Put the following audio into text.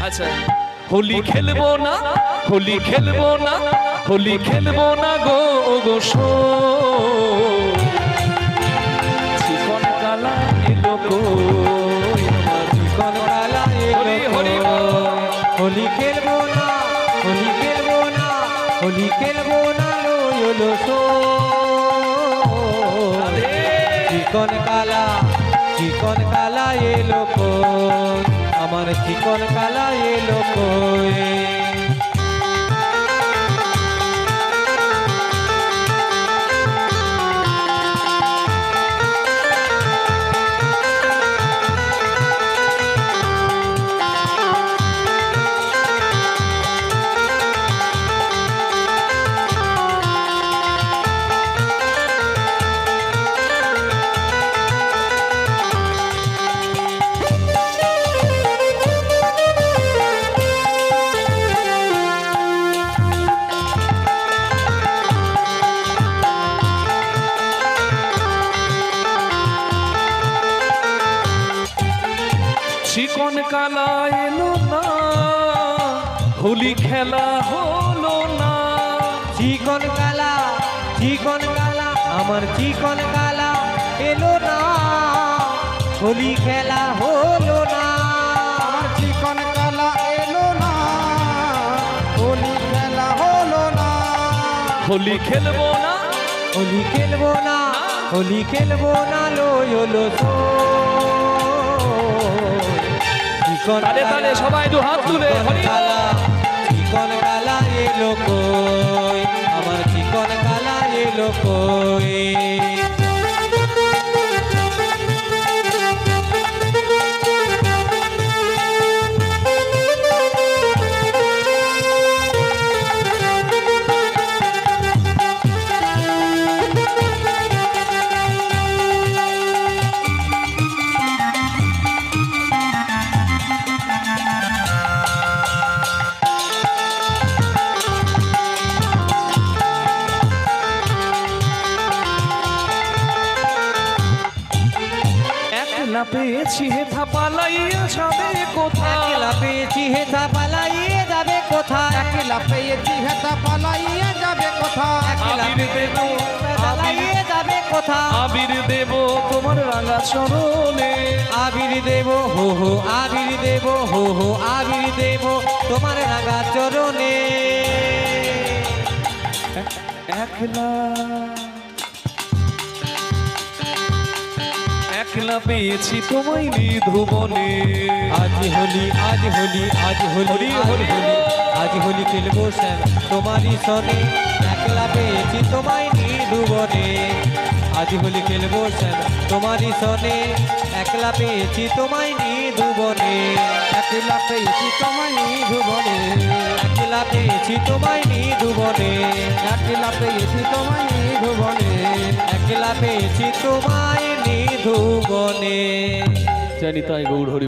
আচ্ছা হোলি খেলবো না, হোলি খেলবো না, হোলি খেলবো না গো গো শো। চিকন কালা এলো গো আমার চিকন কালা এলো হরি হোলি খেলবো না, হোলি খেলবো না, হোলি খেলবো না রইলো সো। চিকন কালা এলো কই আমার চিকন কালা এলো কই। চিকন কালা এলো না, হোলি খেলা হলো না। চিকন কালা আমার চিকন কালা এলো না, হোলি খেলা হলো না। আমার চিকন কালা এলো না, হোলি খেলা হলো না। হোলি খেলবো না, হোলি খেলবো না, হোলি খেলবো না লইলো সো। তালে তালে সবাই দু হাত তুলে হরি বল। চিকন কালা এলো কই আমার চিকন কালা এলো কই। একলা পেয়েছি হেথা পালাইয়া যাবে কোথায়, একলা পেয়েছি হেথা পালাইয়ে যাবে কোথায়। একলা পেয়েছি হেতা পালাইয়া যাবে কোথায়। আবির দেব, পালাইয়ে যাবে কোথায়। আবির দেব তোমার রাঙা চরণে। আবির দেব হো হো আবির দেব হো হো আবির দেব তোমার রাঙা চরণে। একলা একলা পেয়েছি তোমায় নিধুবনে। আজ হোলি আজ হোলি আজ হোলি আজ হোলি আজ হোলি খেলবো শ্যাম তোমারই সনে। একলা পেয়েছি তোমায় নিধুবনে, আজ হোলি খেলবো শ্যাম তোমারই সনে। একলা পেয়েছি তোমায় নিধুবনে, একলা পেয়েছি তোমায় নিধুবনে, একলা পেয়েছি তোমায় নিধুবনে। একলা পেয়েছি তোমায় নিধুবনে। একলা পেয়েছি তোমায় নিধুবনে। জানি তাই গৌর হরি।